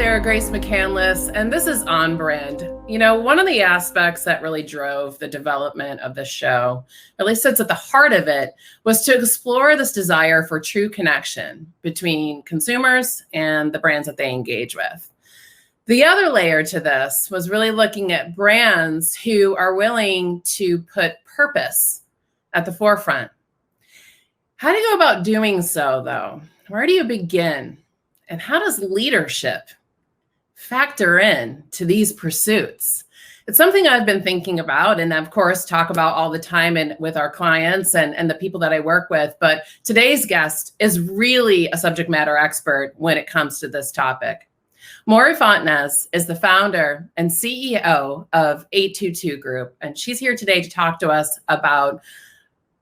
Sarah Grace McCandless, and this is OnBrand. You know, one of the aspects that really drove the development of the show, at least sits at the heart of it, was to explore this desire for true connection between consumers and the brands that they engage with. The other layer to this was really looking at brands who are willing to put purpose at the forefront. How do you go about doing so, though? Where do you begin? And how does leadership factor in to these pursuits? It's something I've been thinking about and, of course, talk about all the time and with our clients and the people that I work with. But today's guest is really a subject matter expert when it comes to this topic. Mory Fontanez is the founder and CEO of 822 Group, and she's here today to talk to us about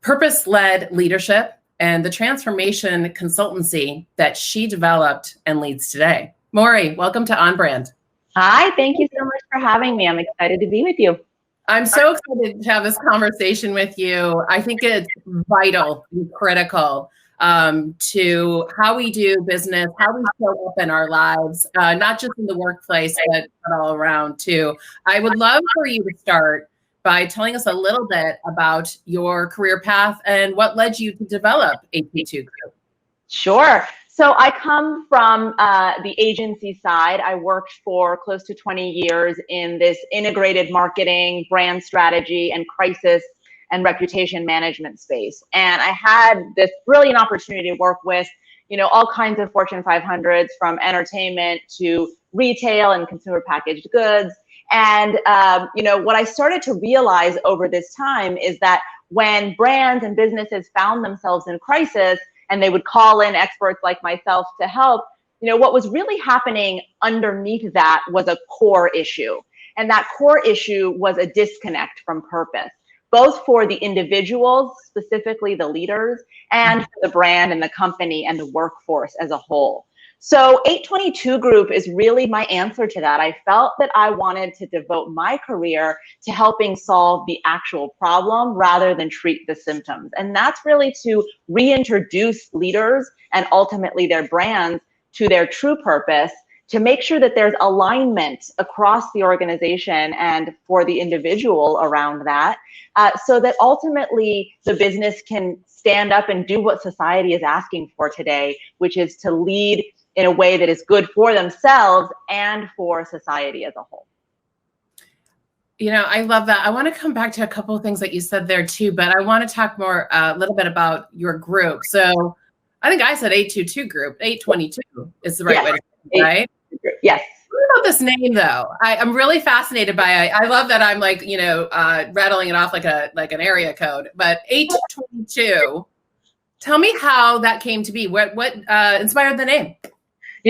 purpose-led leadership and the transformation consultancy that she developed and leads today. Mory, welcome to OnBrand. Hi, thank you so much for having me. I'm excited to be with you. I'm so excited to have this conversation with you. I think it's vital and critical to how we do business, how we show up in our lives, not just in the workplace, but all around too. I would love for you to start by telling us a little bit about your career path and what led you to develop 822 Group. Sure. So I come from the agency side. I worked for close to 20 years in this integrated marketing, brand strategy, and crisis and reputation management space. And I had this brilliant opportunity to work with, all kinds of Fortune 500s, from entertainment to retail and consumer packaged goods. And, what I started to realize over this time is that when brands and businesses found themselves in crisis and they would call in experts like myself to help, what was really happening underneath that was a core issue. And that core issue was a disconnect from purpose, both for the individuals, specifically the leaders, and for the brand and the company and the workforce as a whole. So 822 Group is really my answer to that. I felt that I wanted to devote my career to helping solve the actual problem rather than treat the symptoms. And that's really to reintroduce leaders and ultimately their brands to their true purpose, to make sure that there's alignment across the organization and for the individual around that, so that ultimately the business can stand up and do what society is asking for today, which is to lead in a way that is good for themselves and for society as a whole. I love that. I want to come back to a couple of things that you said there too, but I want to talk more a little bit about your group. So I think I said 822 Group. 822 is the right way to say it, right? Yes. What about this name though? I'm really fascinated by it. I love that I'm like, rattling it off like an area code, but 822, tell me how that came to be. What inspired the name?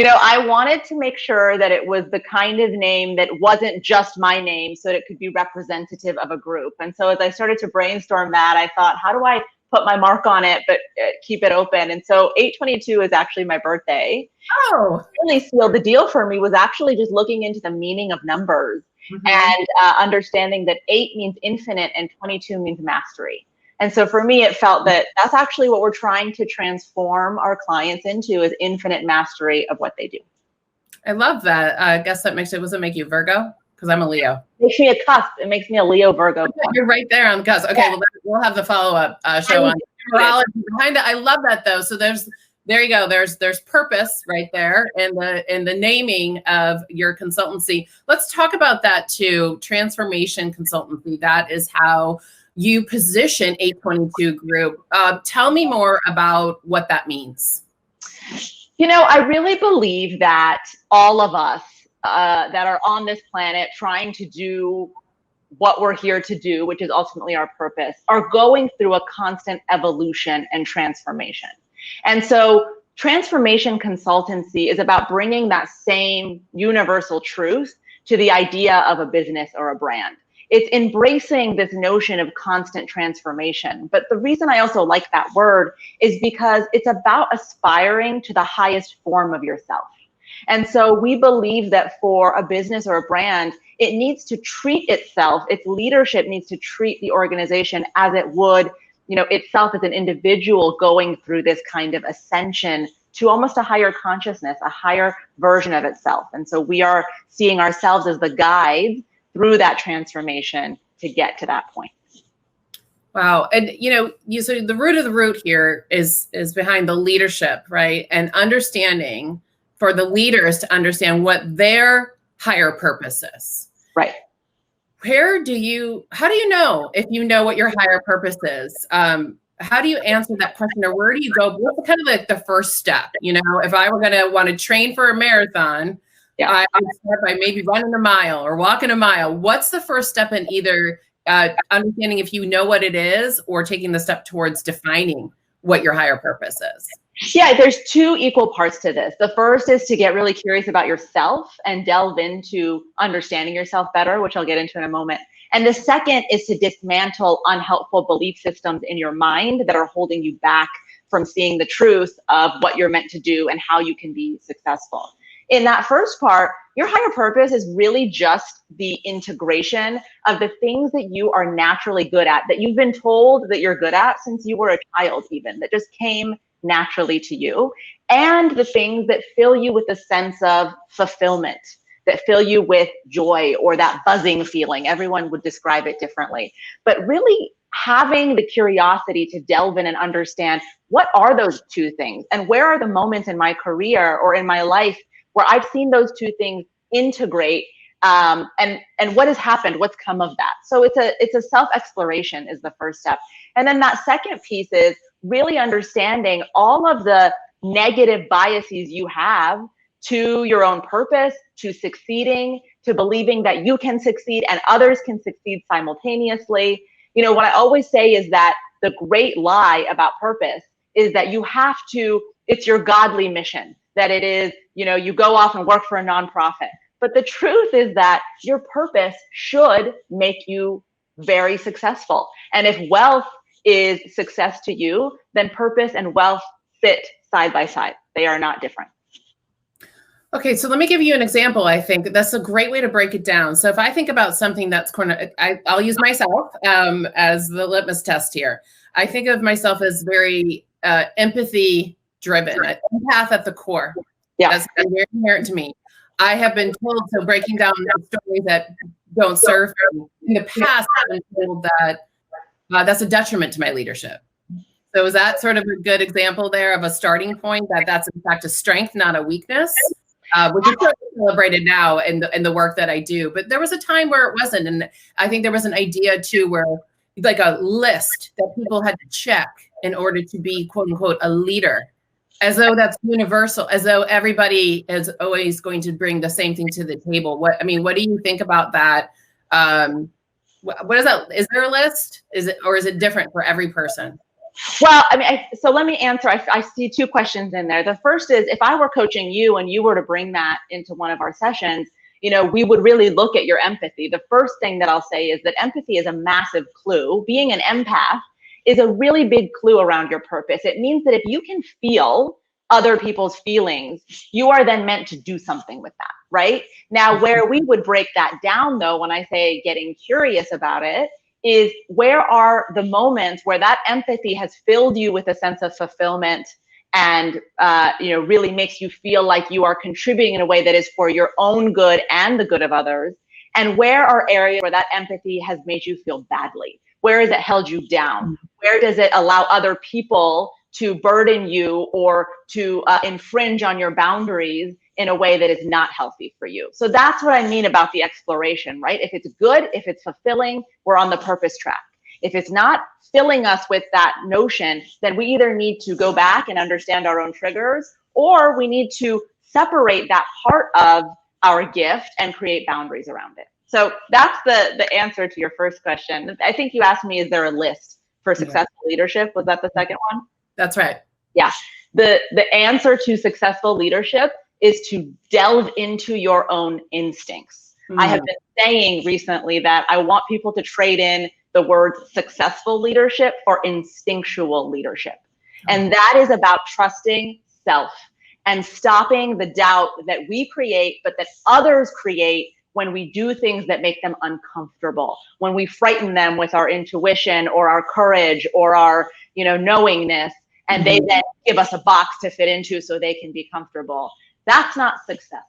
I wanted to make sure that it was the kind of name that wasn't just my name, so that it could be representative of a group. And so as I started to brainstorm that, I thought, how do I put my mark on it, but keep it open? And so 822 is actually my birthday. Oh. What really sealed the deal for me was actually just looking into the meaning of numbers and understanding that 8 means infinite and 22 means mastery. And so for me, it felt that that's actually what we're trying to transform our clients into, is infinite mastery of what they do. I love that. I guess that does it make you Virgo? Because I'm a Leo. It makes me a cusp. It makes me a Leo Virgo. You're right there on the cusp. Okay, well, we'll have the follow-up show on numerology behind it. I love that though. So there you go. There's purpose right there in the naming of your consultancy. Let's talk about that too. Transformation consultancy. That is how you position 822 Group. Tell me more about what that means. I really believe that all of us that are on this planet trying to do what we're here to do, which is ultimately our purpose, are going through a constant evolution and transformation. And so transformation consultancy is about bringing that same universal truth to the idea of a business or a brand. It's embracing this notion of constant transformation. But the reason I also like that word is because it's about aspiring to the highest form of yourself. And so we believe that for a business or a brand, it needs to treat itself, its leadership needs to treat the organization as it would, itself as an individual going through this kind of ascension to almost a higher consciousness, a higher version of itself. And so we are seeing ourselves as the guides through that transformation to get to that point. Wow. And, so the root of the root here is behind the leadership, right? And understanding for the leaders to understand what their higher purpose is. Right. How do you know if you know what your higher purpose is? How do you answer that question, or where do you go? What's kind of like the first step? If I were going to want to train for a marathon, I would start by maybe running a mile or walking a mile. What's the first step in either understanding if you know what it is, or taking the step towards defining what your higher purpose is? Yeah, there's two equal parts to this. The first is to get really curious about yourself and delve into understanding yourself better, which I'll get into in a moment. And the second is to dismantle unhelpful belief systems in your mind that are holding you back from seeing the truth of what you're meant to do and how you can be successful. In that first part, your higher purpose is really just the integration of the things that you are naturally good at, that you've been told that you're good at since you were a child, even, that just came naturally to you, and the things that fill you with a sense of fulfillment, that fill you with joy or that buzzing feeling. Everyone would describe it differently, but really having the curiosity to delve in and understand what are those two things, and where are the moments in my career or in my life where I've seen those two things integrate, and what has happened, what's come of that. So it's a self-exploration is the first step. And then that second piece is really understanding all of the negative biases you have to your own purpose, to succeeding, to believing that you can succeed and others can succeed simultaneously. What I always say is that the great lie about purpose is that it's your godly mission, that it is, you go off and work for a nonprofit. But the truth is that your purpose should make you very successful. And if wealth is success to you, then purpose and wealth sit side by side. They are not different. Okay, so let me give you an example. I think that's a great way to break it down. So if I think about something that's I'll use myself as the litmus test here. I think of myself as very empathy driven, an empath at the core. Yeah. That's very inherent to me. I have been told, so breaking down the stories that don't serve me. In the past, I've been told that that's a detriment to my leadership. So is that sort of a good example there of a starting point, that that's in fact a strength, not a weakness, which is celebrated now in the work that I do. But there was a time where it wasn't. And I think there was an idea too, where like a list that people had to check in order to be quote unquote a leader, as though that's universal, as though everybody is always going to bring the same thing to the table. What do you think about that? What is that? Is there a list? Is it different for every person? Well, so let me answer. I see two questions in there. The first is, if I were coaching you and you were to bring that into one of our sessions, we would really look at your empathy. The first thing that I'll say is that empathy is a massive clue. Being an empath is a really big clue around your purpose. It means that if you can feel other people's feelings, you are then meant to do something with that, right? Now, where we would break that down, though, when I say getting curious about it, is where are the moments where that empathy has filled you with a sense of fulfillment and really makes you feel like you are contributing in a way that is for your own good and the good of others, and where are areas where that empathy has made you feel badly? Where has it held you down? Where does it allow other people to burden you or to infringe on your boundaries in a way that is not healthy for you? So that's what I mean about the exploration, right? If it's good, if it's fulfilling, we're on the purpose track. If it's not filling us with that notion, then we either need to go back and understand our own triggers, or we need to separate that part of our gift and create boundaries around it. So that's the answer to your first question. I think you asked me, is there a list for successful leadership? Was that the second one? That's right. Yeah. The answer to successful leadership is to delve into your own instincts. I have been saying recently that I want people to trade in the word successful leadership for instinctual leadership. And that is about trusting self and stopping the doubt that we create, but that others create when we do things that make them uncomfortable, when we frighten them with our intuition or our courage or our knowingness. and they then give us a box to fit into so they can be comfortable. That's not success.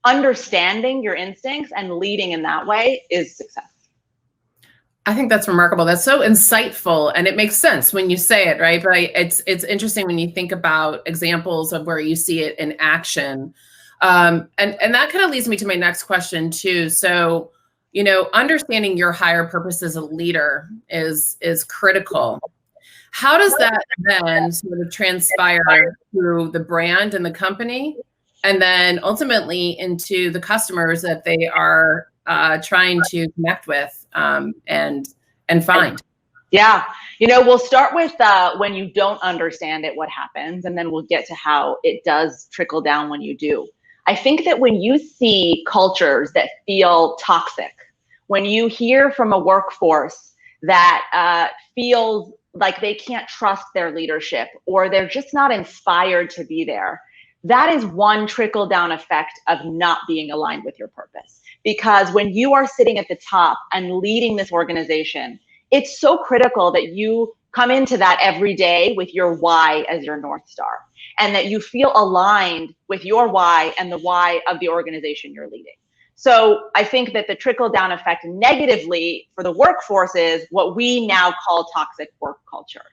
Understanding your instincts and leading in that way is success. I think that's remarkable. That's so insightful, and it makes sense when you say it, right? But it's interesting when you think about examples of where you see it in action. And that kind of leads me to my next question too. So, understanding your higher purpose as a leader is critical. How does that then sort of transpire through the brand and the company, and then ultimately into the customers that they are trying to connect with and find? Yeah. We'll start with when you don't understand it, what happens, and then we'll get to how it does trickle down when you do. I think that when you see cultures that feel toxic, when you hear from a workforce that feels like they can't trust their leadership, or they're just not inspired to be there, that is one trickle down effect of not being aligned with your purpose. Because when you are sitting at the top and leading this organization, it's so critical that you come into that every day with your why as your North Star, and that you feel aligned with your why and the why of the organization you're leading. So I think that the trickle down effect negatively for the workforce is what we now call toxic work culture.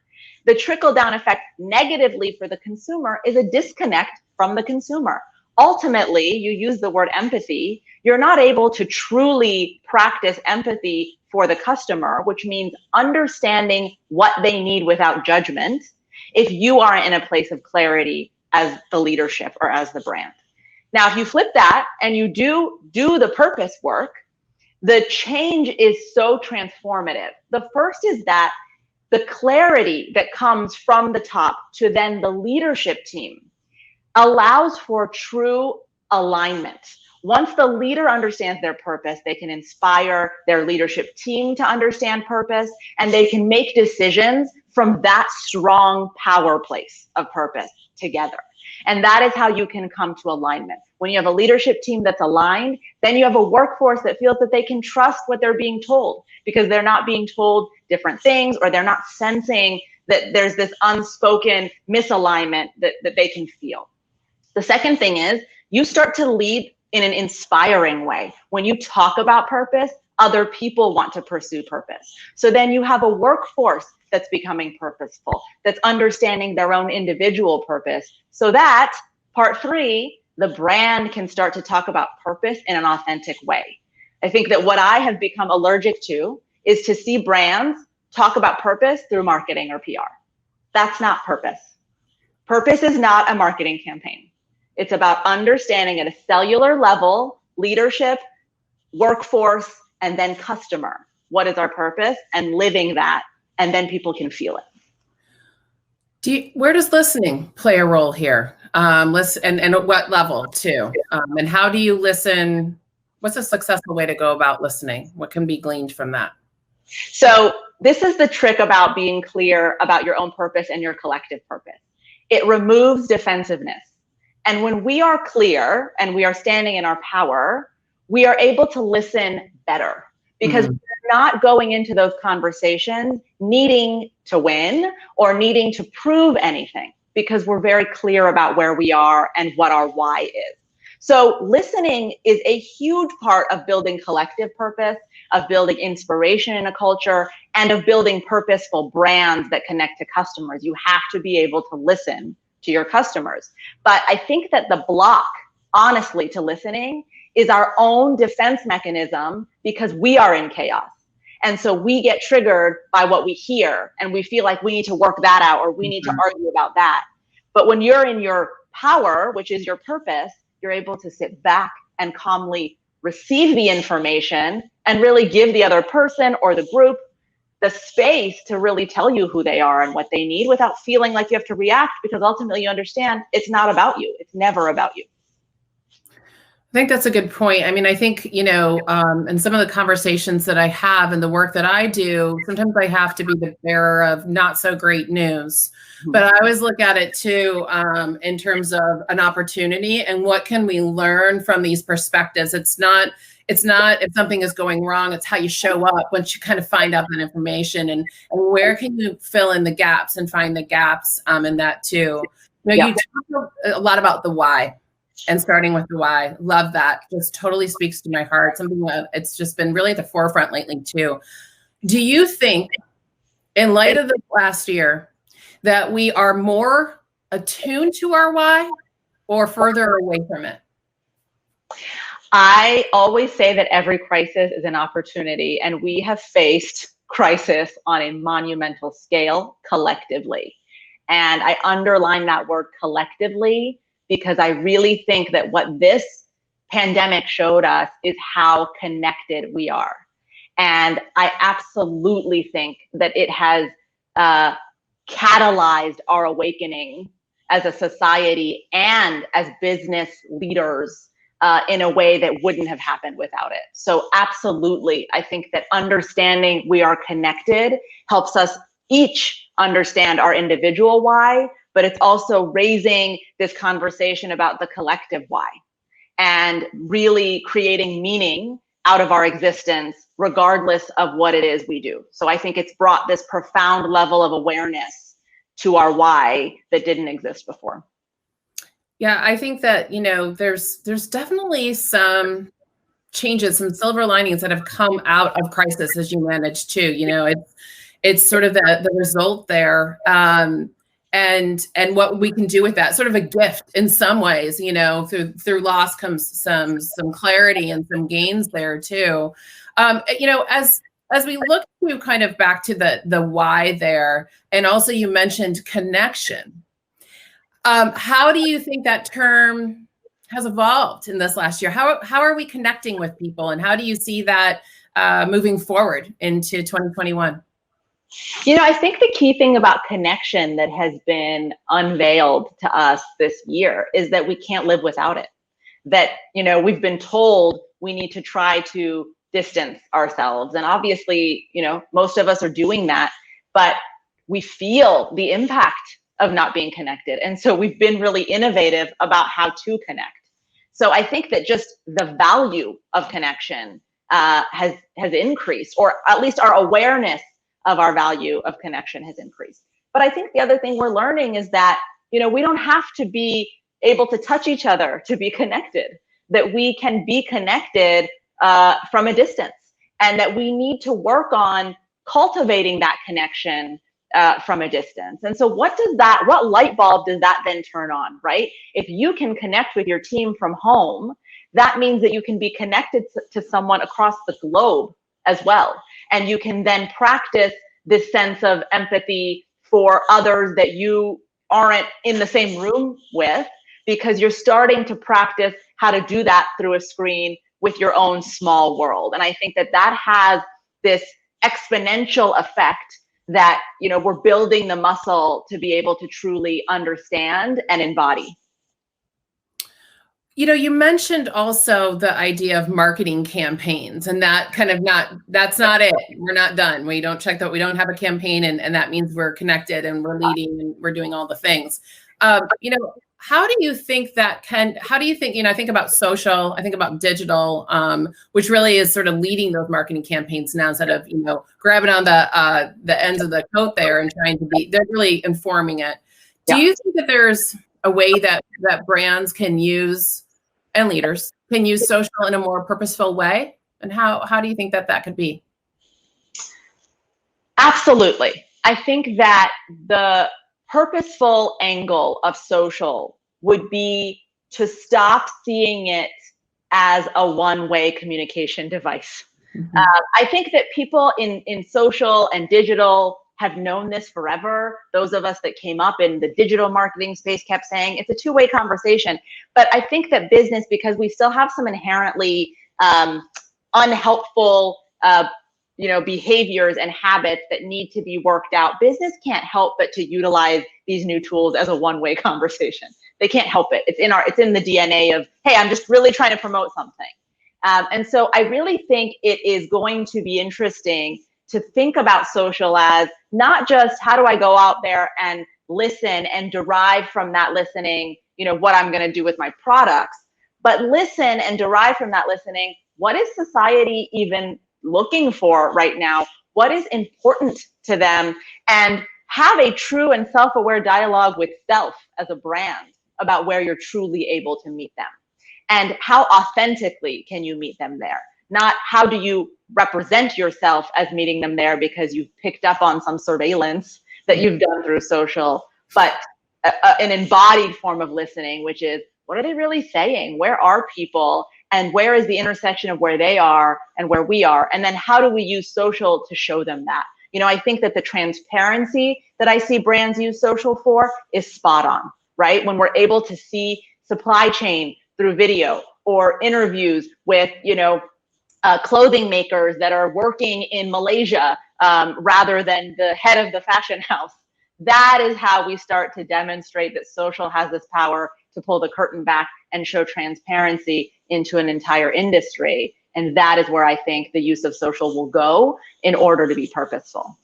The trickle down effect negatively for the consumer is a disconnect from the consumer. Ultimately, you use the word empathy, you're not able to truly practice empathy for the customer, which means understanding what they need without judgment, if you aren't in a place of clarity as the leadership or as the brand. Now, if you flip that and you do the purpose work, the change is so transformative. The first is that the clarity that comes from the top to then the leadership team allows for true alignment. Once the leader understands their purpose, they can inspire their leadership team to understand purpose, and they can make decisions from that strong power place of purpose together. And that is how you can come to alignment. When you have a leadership team that's aligned, then you have a workforce that feels that they can trust what they're being told, because they're not being told different things, or they're not sensing that there's this unspoken misalignment that they can feel. The second thing is you start to lead in an inspiring way. When you talk about purpose, other people want to pursue purpose. So then you have a workforce that's becoming purposeful, that's understanding their own individual purpose, so that part three, the brand can start to talk about purpose in an authentic way. I think that what I have become allergic to is to see brands talk about purpose through marketing or PR. That's not purpose. Purpose is not a marketing campaign. It's about understanding at a cellular level, leadership, workforce, and then customer. What is our purpose? And living that, and then people can feel it. Where does listening play a role here? And at what level too? And how do you listen? What's a successful way to go about listening? What can be gleaned from that? So this is the trick about being clear about your own purpose and your collective purpose. It removes defensiveness. And when we are clear and we are standing in our power, we are able to listen better, because we're not going into those conversations needing to win or needing to prove anything, because we're very clear about where we are and what our why is. So listening is a huge part of building collective purpose, of building inspiration in a culture, and of building purposeful brands that connect to customers. You have to be able to listen to your customers. But I think that the block, honestly, to listening is our own defense mechanism, because we are in chaos. And so we get triggered by what we hear, and we feel like we need to work that out, or we need to argue about that. But when you're in your power, which is your purpose, you're able to sit back and calmly receive the information and really give the other person or the group the space to really tell you who they are and what they need, without feeling like you have to react, because ultimately you understand it's not about you. It's never about you. I think that's a good point. I mean, I think, in some of the conversations that I have and the work that I do, sometimes I have to be the bearer of not so great news. But I always look at it too, in terms of an opportunity and what can we learn from these perspectives. It's it's not if something is going wrong, it's how you show up once you kind of find out that information, and where can you fill in the gaps and find the gaps in that too. You talk a lot about the why and starting with the why. Love that. Just totally speaks to my heart. Something that it's just been really at the forefront lately too. Do you think, in light of the last year, that we are more attuned to our why or further away from it? I always say that every crisis is an opportunity, and we have faced crisis on a monumental scale collectively. And I underline that word collectively because I really think that what this pandemic showed us is how connected we are. And I absolutely think that it has catalyzed our awakening as a society and as business leaders in a way that wouldn't have happened without it. So absolutely, I think that understanding we are connected helps us each understand our individual why, but it's also raising this conversation about the collective why and really creating meaning out of our existence, regardless of what it is we do. So I think it's brought this profound level of awareness to our why that didn't exist before. Yeah, I think that, there's definitely some changes, some silver linings that have come out of crisis as you manage too. It's sort of the result there. And what we can do with that, sort of a gift in some ways, through loss comes some clarity and some gains there too. As we look to kind of back to the why there, and also you mentioned connection. How do you think that term has evolved in this last year? How are we connecting with people, and how do you see that moving forward into 2021? I think the key thing about connection that has been unveiled to us this year is that we can't live without it. That, we've been told we need to try to distance ourselves. And obviously, most of us are doing that, but we feel the impact of not being connected. And so we've been really innovative about how to connect. So I think that just the value of connection has increased, or at least our awareness of our value of connection has increased. But I think the other thing we're learning is that, we don't have to be able to touch each other to be connected, that we can be connected from a distance, and that we need to work on cultivating that connection from a distance. And so what light bulb does that then turn on, right? If you can connect with your team from home, that means that you can be connected to someone across the globe as well. And you can then practice this sense of empathy for others that you aren't in the same room with, because you're starting to practice how to do that through a screen with your own small world. And I think that has this exponential effect that, we're building the muscle to be able to truly understand and embody. You mentioned also the idea of marketing campaigns, and that that's not it. We're not done. We don't check that we don't have a campaign, and that means we're connected and we're leading and we're doing all the things. How do you think I think about social, I think about digital, which really is sort of leading those marketing campaigns now, instead of, grabbing on the ends of the coat there and they're really informing it. Do you think that there's a way that brands can use, and leaders can use social in a more purposeful way? And how do you think that could be? Absolutely. I think that the purposeful angle of social would be to stop seeing it as a one-way communication device. Mm-hmm. I think that people in social and digital have known this forever. Those of us that came up in the digital marketing space kept saying it's a two-way conversation. But I think that business, because we still have some inherently unhelpful behaviors and habits that need to be worked out, business can't help but to utilize these new tools as a one-way conversation. They can't help it. It's in the DNA of, hey, I'm just really trying to promote something. And so I really think it is going to be interesting to think about social as not just how do I go out there and listen and derive from that listening, what I'm going to do with my products, but listen and derive from that listening, what is society even looking for right now? What is important to them? And have a true and self-aware dialogue with self as a brand about where you're truly able to meet them. And how authentically can you meet them there? Not how do you represent yourself as meeting them there because you've picked up on some surveillance that you've done through social, but an embodied form of listening, which is, what are they really saying? Where are people? And where is the intersection of where they are and where we are? And then how do we use social to show them that? You know, I think that the transparency that I see brands use social for is spot on, right? When we're able to see supply chain through video or interviews with, you know, clothing makers that are working in Malaysia rather than the head of the fashion house. That is how we start to demonstrate that social has this power to pull the curtain back and show transparency into an entire industry. And that is where I think the use of social will go in order to be purposeful.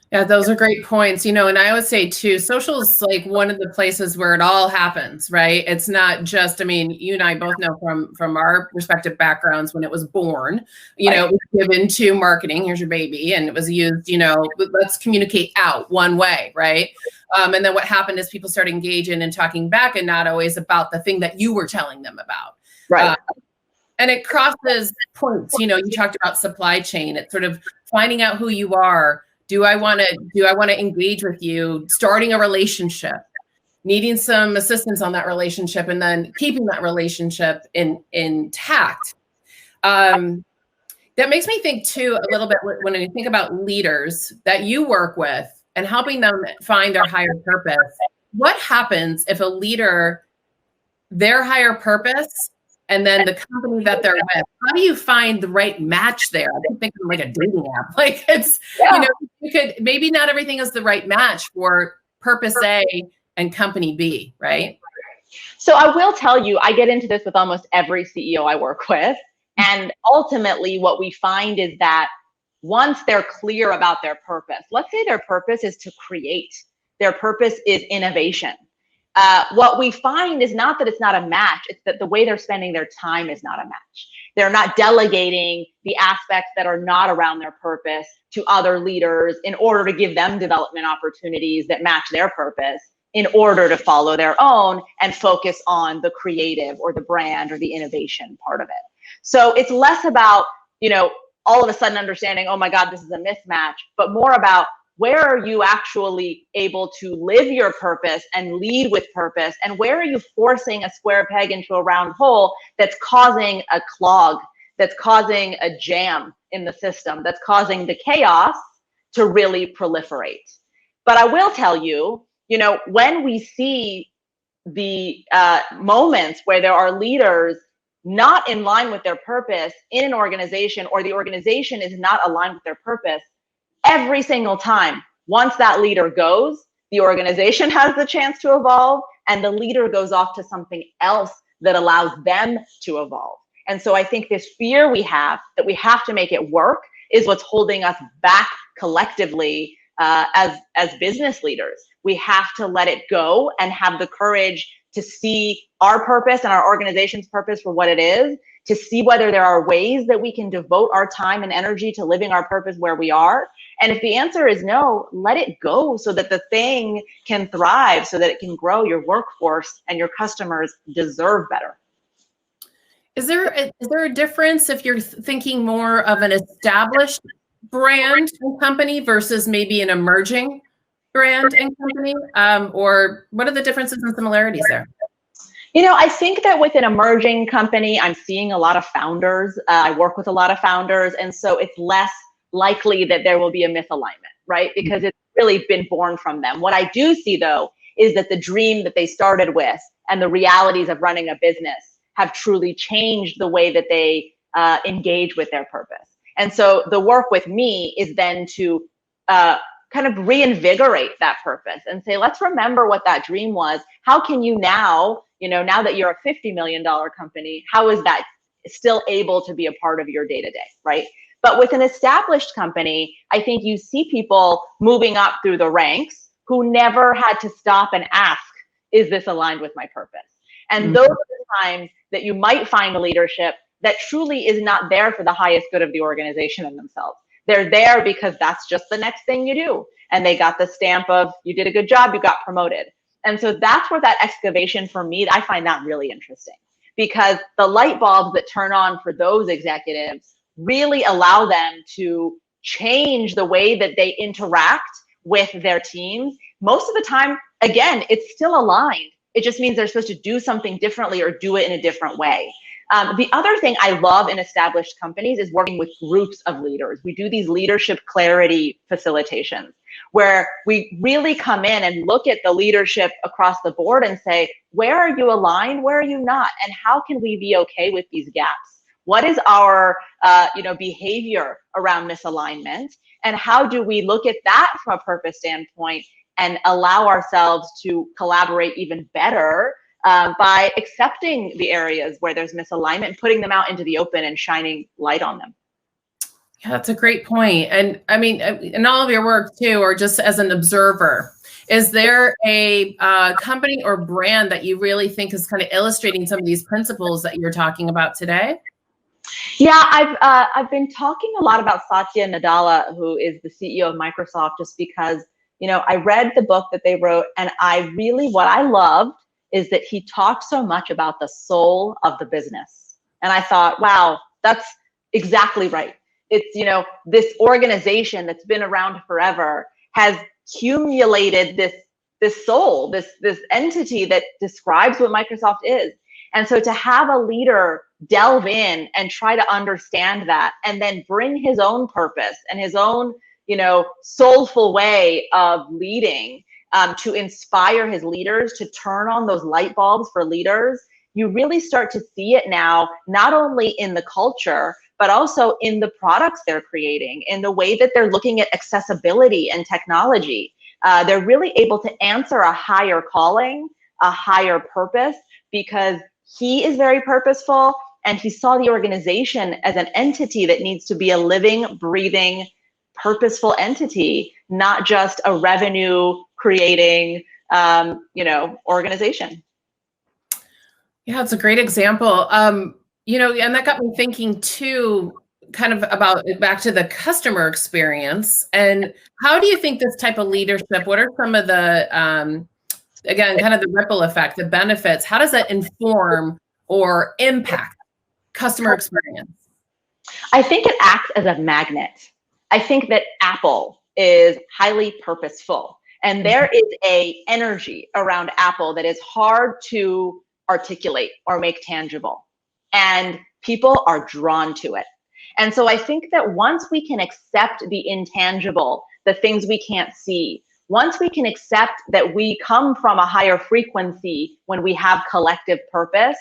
Yeah, those are great points. You know, and I would say too, social is like one of the places where it all happens, right? It's not just, I mean, you and I both know from our respective backgrounds when it was born, you know, it was given to marketing, here's your baby, and it was used, you know, let's communicate out one way, right? And then what happened is people started engaging and talking back and not always about the thing that you were telling them about. Right. And it crosses points. You know, you talked about supply chain. It's sort of finding out who you are. Do I want to engage with you, starting a relationship, needing some assistance on that relationship, and then keeping that relationship intact? That makes me think too a little bit when I think about leaders that you work with and helping them find their higher purpose. What happens if a leader, their higher purpose, and then the company that they're with, how do you find the right match there? I don't think of like a dating app. Like it's, you know, you could, maybe not everything is the right match for purpose A and company B, right? So I will tell you, I get into this with almost every CEO I work with. And ultimately what we find is that once they're clear about their purpose, let's say their purpose is to create, their purpose is innovation. What we find is not that it's not a match, it's that the way they're spending their time is not a match. They're not delegating the aspects that are not around their purpose to other leaders in order to give them development opportunities that match their purpose in order to follow their own and focus on the creative or the brand or the innovation part of it. So it's less about, you know, all of a sudden understanding, oh my God, this is a mismatch, but more about where are you actually able to live your purpose and lead with purpose? And where are you forcing a square peg into a round hole that's causing a clog, that's causing a jam in the system, that's causing the chaos to really proliferate? But I will tell you, you know, when we see the moments where there are leaders not in line with their purpose in an organization, or the organization is not aligned with their purpose, every single time, once that leader goes, the organization has the chance to evolve and the leader goes off to something else that allows them to evolve. And so I think this fear we have that we have to make it work is what's holding us back collectively as business leaders. We have to let it go and have the courage to see our purpose and our organization's purpose for what it is, to see whether there are ways that we can devote our time and energy to living our purpose where we are. And if the answer is no, let it go so that the thing can thrive, so that it can grow. Your workforce and your customers deserve better. Is there a difference if you're thinking more of an established brand and company versus maybe an emerging brand and company? Or what are the differences and similarities there? You know, I think that with an emerging company, I'm seeing a lot of founders. I work with a lot of founders. And so it's less likely that there will be a misalignment, right? Because it's really been born from them. What I do see, though, is that the dream that they started with and the realities of running a business have truly changed the way that they engage with their purpose. And so the work with me is then to kind of reinvigorate that purpose and say, let's remember what that dream was. How can you now, you know, now that you're a $50 million company, how is that still able to be a part of your day-to-day, right? But with an established company, I think you see people moving up through the ranks who never had to stop and ask, is this aligned with my purpose? And those are the times that you might find a leadership that truly is not there for the highest good of the organization and themselves. They're there because that's just the next thing you do. And they got the stamp of, you did a good job, you got promoted. And so that's where that excavation, for me, I find that really interesting, because the light bulbs that turn on for those executives really allow them to change the way that they interact with their teams. Most of the time, again, it's still aligned. It just means they're supposed to do something differently or do it in a different way. The other thing I love in established companies is working with groups of leaders. We do these leadership clarity facilitations where we really come in and look at the leadership across the board and say, where are you aligned? Where are you not? And how can we be okay with these gaps? What is our behavior around misalignment? And how do we look at that from a purpose standpoint and allow ourselves to collaborate even better by accepting the areas where there's misalignment, putting them out into the open and shining light on them? Yeah, that's a great point. And I mean, in all of your work too, or just as an observer, is there a company or brand that you really think is kind of illustrating some of these principles that you're talking about today? Yeah, I've been talking a lot about Satya Nadella, who is the CEO of Microsoft, just because, I read the book that they wrote, and what I loved is that he talked so much about the soul of the business. And I thought, wow, that's exactly right. It's, this organization that's been around forever has accumulated this soul, this entity that describes what Microsoft is. And so to have a leader delve in and try to understand that, and then bring his own purpose and his own, soulful way of leading, to inspire his leaders, to turn on those light bulbs for leaders, you really start to see it now, not only in the culture, but also in the products they're creating, in the way that they're looking at accessibility and technology. They're really able to answer a higher calling, a higher purpose, because he is very purposeful, and he saw the organization as an entity that needs to be a living, breathing, purposeful entity, not just a revenue creating, organization. Yeah, it's a great example. And that got me thinking too, kind of about back to the customer experience. And how do you think this type of leadership, what are some of the, again, kind of the ripple effect, the benefits, how does that inform or impact customer experience? I think it acts as a magnet. I think that Apple is highly purposeful, and there is a energy around Apple that is hard to articulate or make tangible, and people are drawn to it. And so I think that once we can accept the intangible, the things we can't see, once we can accept that we come from a higher frequency when we have collective purpose,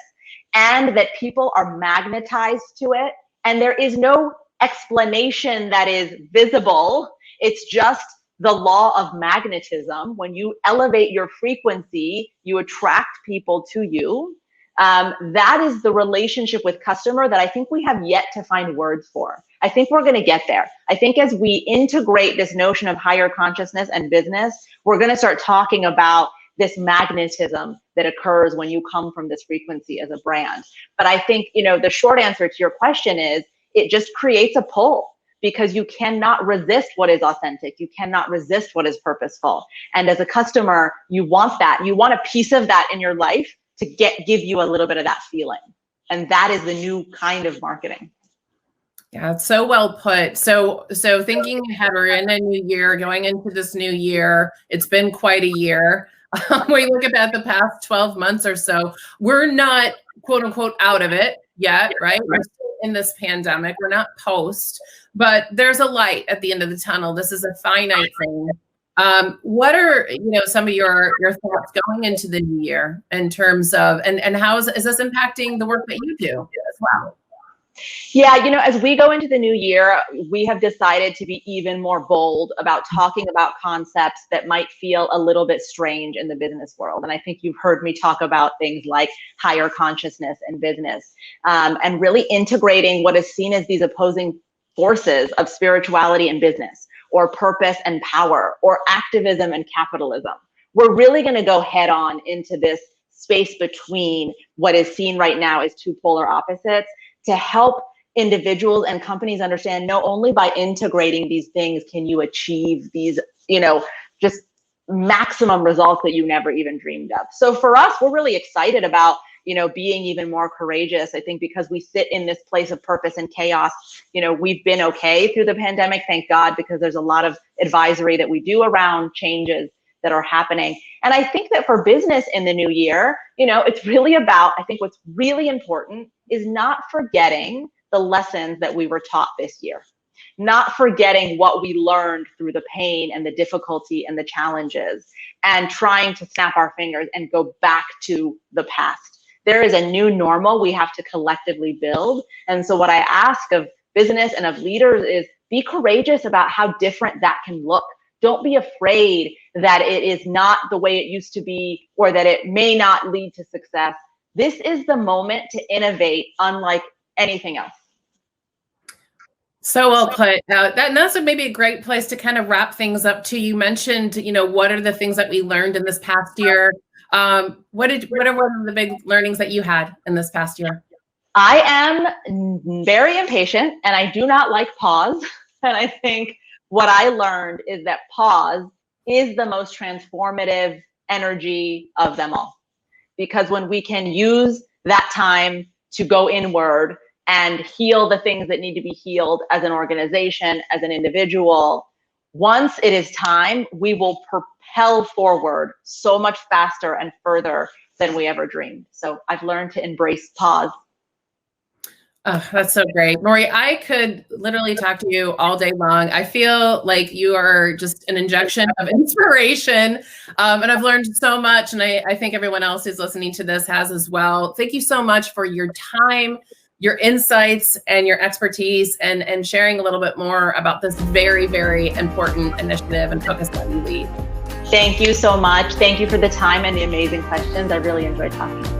and that people are magnetized to it, and there is no explanation that is visible, it's just the law of magnetism. When you elevate your frequency, you attract people to you. That is the relationship with customer that I think we have yet to find words for. I think we're going to get there. I think as we integrate this notion of higher consciousness and business, we're going to start talking about this magnetism that occurs when you come from this frequency as a brand. But I think, the short answer to your question is it just creates a pull, because you cannot resist what is authentic. You cannot resist what is purposeful. And as a customer, you want that. You want a piece of that in your life to give you a little bit of that feeling. And that is the new kind of marketing. Yeah, it's so well put. So thinking ahead, we're in a new year, going into this new year. It's been quite a year. We look at the past 12 months or so. We're not, quote unquote, out of it yet, right? We're still in this pandemic. We're not post, but there's a light at the end of the tunnel. This is a finite thing. What are some of your thoughts going into the new year in terms of and how is this impacting the work that you do as well? Yeah, as we go into the new year, we have decided to be even more bold about talking about concepts that might feel a little bit strange in the business world. And I think you've heard me talk about things like higher consciousness and business, and really integrating what is seen as these opposing forces of spirituality and business, or purpose and power, or activism and capitalism. We're really going to go head on into this space between what is seen right now as two polar opposites, to help individuals and companies understand not only by integrating these things can you achieve these, just maximum results that you never even dreamed of. So for us, we're really excited about, being even more courageous. I think because we sit in this place of purpose and chaos, we've been okay through the pandemic, thank God, because there's a lot of advisory that we do around changes that are happening. And I think that for business in the new year, it's really about, I think what's really important is not forgetting the lessons that we were taught this year, not forgetting what we learned through the pain and the difficulty and the challenges, and trying to snap our fingers and go back to the past. There is a new normal we have to collectively build. And so what I ask of business and of leaders is be courageous about how different that can look. Don't be afraid that it is not the way it used to be, or that it may not lead to success. This is the moment to innovate unlike anything else. So well put. That's maybe a great place to kind of wrap things up too. You mentioned, what are the things that we learned in this past year? What are one of the big learnings that you had in this past year? I am very impatient and I do not like pause. And I think what I learned is that pause is the most transformative energy of them all. Because when we can use that time to go inward and heal the things that need to be healed as an organization, as an individual, once it is time, we will propel forward so much faster and further than we ever dreamed. So I've learned to embrace pause. Oh, that's so great. Maury, I could literally talk to you all day long. I feel like you are just an injection of inspiration. And I've learned so much. And I think everyone else who's listening to this has as well. Thank you so much for your time, your insights, and your expertise, and sharing a little bit more about this very, very important initiative and focus that you lead. Thank you so much. Thank you for the time and the amazing questions. I really enjoyed talking.